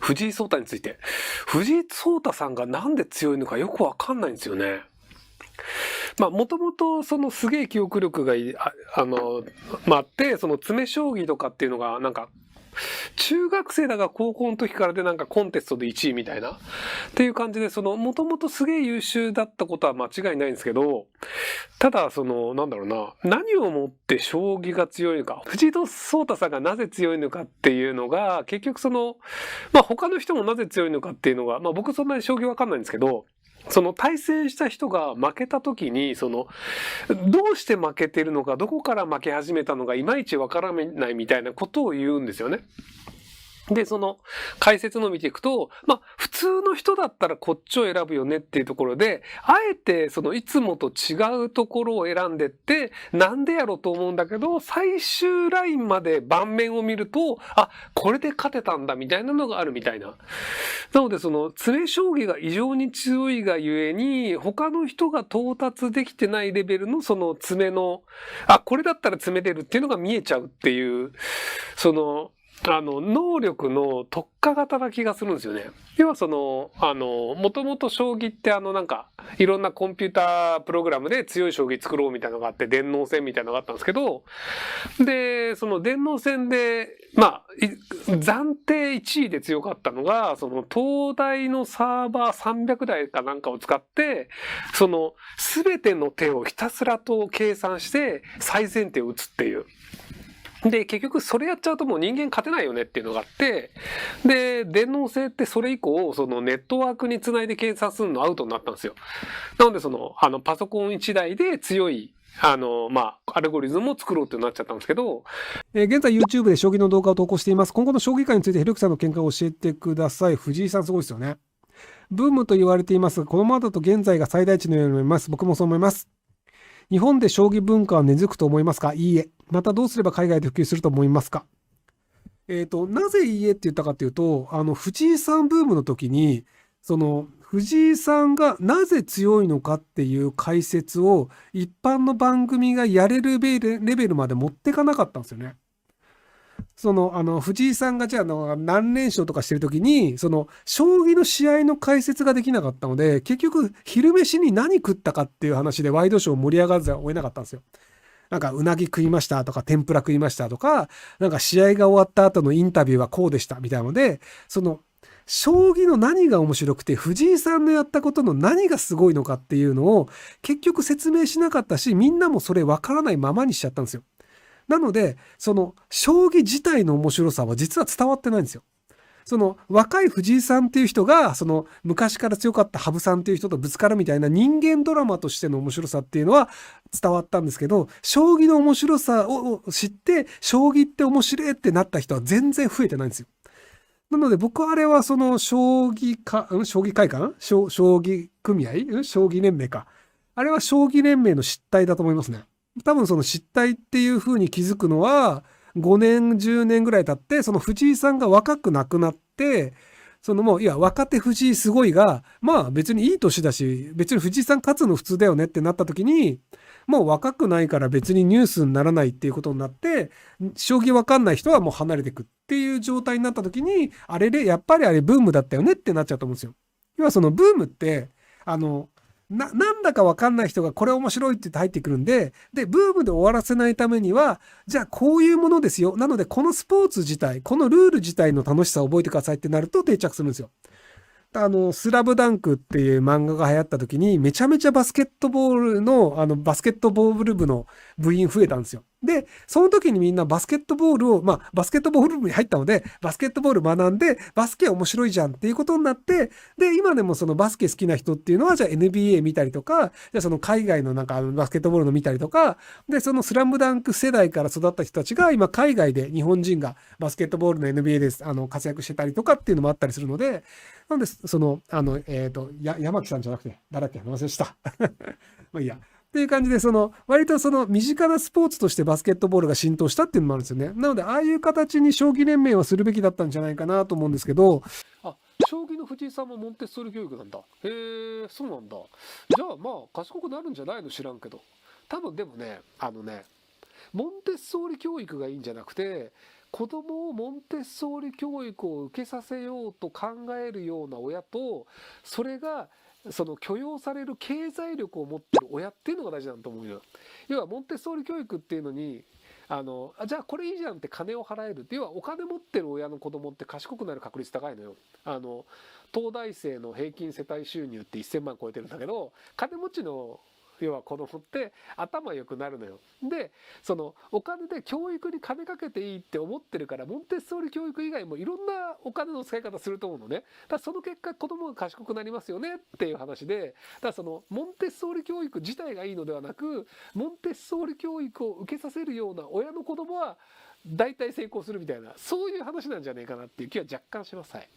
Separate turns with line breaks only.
藤井聡太について。藤井聡太さんがなんで強いのかよくわかんないんですよね。もともとそのすげえ記憶力があって、その詰将棋とかっていうのがなんか、中学生だが高校の時からでなんかコンテストで1位みたいなっていう感じで、そのもともとすげえ優秀だったことは間違いないんですけど、ただそのなんだろうな、何をもって将棋が強いのか、藤井聡太さんがなぜ強いのかっていうのが結局その他の人もなぜ強いのかっていうのが、僕そんなに将棋わかんないんですけど、その対戦した人が負けた時に、その、どうして負けてるのか、どこから負け始めたのか、いまいちわからないみたいなことを言うんですよね。で、その解説の見ていくと、普通の人だったらこっちを選ぶよねっていうところで、あえてそのいつもと違うところを選んでって、なんでやろうと思うんだけど、最終ラインまで盤面を見ると、これで勝てたんだみたいなのがあるみたいな。なのでその詰将棋が異常に強いがゆえに、他の人が到達できてないレベルのその詰の、これだったら詰めれるっていうのが見えちゃうっていう、その、能力の特化型な気がするんですよね。要はその、もともと将棋ってなんか、いろんなコンピュータープログラムで強い将棋作ろうみたいなのがあって、電脳戦みたいなのがあったんですけど、で、その電脳戦で、暫定1位で強かったのが、その東大のサーバー300台かなんかを使って、その、すべての手をひたすらと計算して、最善手を打つっていう。で、結局それやっちゃうともう人間勝てないよねっていうのがあって、で、電脳性ってそれ以降、そのネットワークにつないで計算するのアウトになったんですよ。なのでその、パソコン1台で強い、アルゴリズムを作ろうってなっちゃったんですけど、
現在 YouTube で将棋の動画を投稿しています。今後の将棋界についてひろゆきさんの見解を教えてください。藤井さんすごいですよね。ブームと言われていますが、このままだと現在が最大値のように思います。僕もそう思います。日本で将棋文化は根付くと思いますか？いいえ。またどうすれば海外で普及すると思いますか？なぜいいえって言ったかっていうと、藤井さんブームの時に、その、藤井さんがなぜ強いのかっていう解説を一般の番組がやれるレベルまで持っていかなかったんですよね。その、藤井さんがじゃあ何連勝とかしてる時に、その、将棋の試合の解説ができなかったので、結局、昼飯に何食ったかっていう話でワイドショー盛り上がらざるを得なかったんですよ。なんか、うなぎ食いましたとか、天ぷら食いましたとか、なんか試合が終わった後のインタビューはこうでしたみたいなので、その、将棋の何が面白くて、藤井さんのやったことの何がすごいのかっていうのを、結局説明しなかったし、みんなもそれ分からないままにしちゃったんですよ。なので、その、将棋自体の面白さは実は伝わってないんですよ。その若い藤井さんっていう人が、その昔から強かった羽生さんっていう人とぶつかるみたいな人間ドラマとしての面白さっていうのは伝わったんですけど、将棋の面白さを知って、将棋って面白いってなった人は全然増えてないんですよ。なので僕はあれはその将棋会館将棋組合将棋連盟か。あれは将棋連盟の失態だと思いますね。多分その失態っていう風に気づくのは、5年、10年ぐらい経って、その藤井さんが若くなくなって、そのもう、いや、若手藤井すごいが、別にいい年だし、別に藤井さん勝つの普通だよねってなった時に、もう若くないから別にニュースにならないっていうことになって、将棋わかんない人はもう離れていくっていう状態になった時に、あれで、やっぱりあれブームだったよねってなっちゃうと思うんですよ。要はそのブームって、なんだかわかんない人がこれ面白いって言って入ってくるんで、ブームで終わらせないためには、じゃあこういうものですよ。なのでこのスポーツ自体、このルール自体の楽しさを覚えてくださいってなると定着するんですよ。スラムダンクっていう漫画が流行った時に、めちゃめちゃバスケットボールの、バスケットボール部の部員増えたんですよ。で、その時にみんなバスケットボールを、バスケットボール部に入ったので、バスケットボール学んで、バスケ面白いじゃんっていうことになって、で、今でもそのバスケ好きな人っていうのは、じゃあ NBA 見たりとか、じゃあその海外のなんかバスケットボールの見たりとか、で、そのスラムダンク世代から育った人たちが、今海外で日本人がバスケットボールの NBA で活躍してたりとかっていうのもあったりするので、なんで、その、山木さんじゃなくて、誰だっけ忘れした。まあいいや。っていう感じで、割と身近なスポーツとしてバスケットボールが浸透したっていうのもあるんですよね。なので、ああいう形に将棋連盟はするべきだったんじゃないかなと思うんですけど、
将棋の藤井さんもモンテッソーリ教育なんだ。へえ、そうなんだ。じゃあ賢くなるんじゃないの知らんけど。多分でもね、モンテッソーリ教育がいいんじゃなくて、子供をモンテッソーリ教育を受けさせようと考えるような親と、それがその許容される経済力を持ってる親っていうのが大事なんだと思うよ。要はモンテッソーリ教育っていうのにじゃあこれいいじゃんって金を払えるって、要はお金持ってる親の子供って賢くなる確率高いのよ。東大生の平均世帯収入って1000万超えてるんだけど、金持ちの要は子供って頭良くなるのよ。でそのお金で教育に金かけていいって思ってるから、モンテッソーリ教育以外もいろんなお金の使い方すると思うのね。だからその結果子供が賢くなりますよねっていう話で、だからそのモンテッソーリ教育自体がいいのではなく、モンテッソーリ教育を受けさせるような親の子供は大体成功するみたいな、そういう話なんじゃねえかなっていう気は若干します。はい。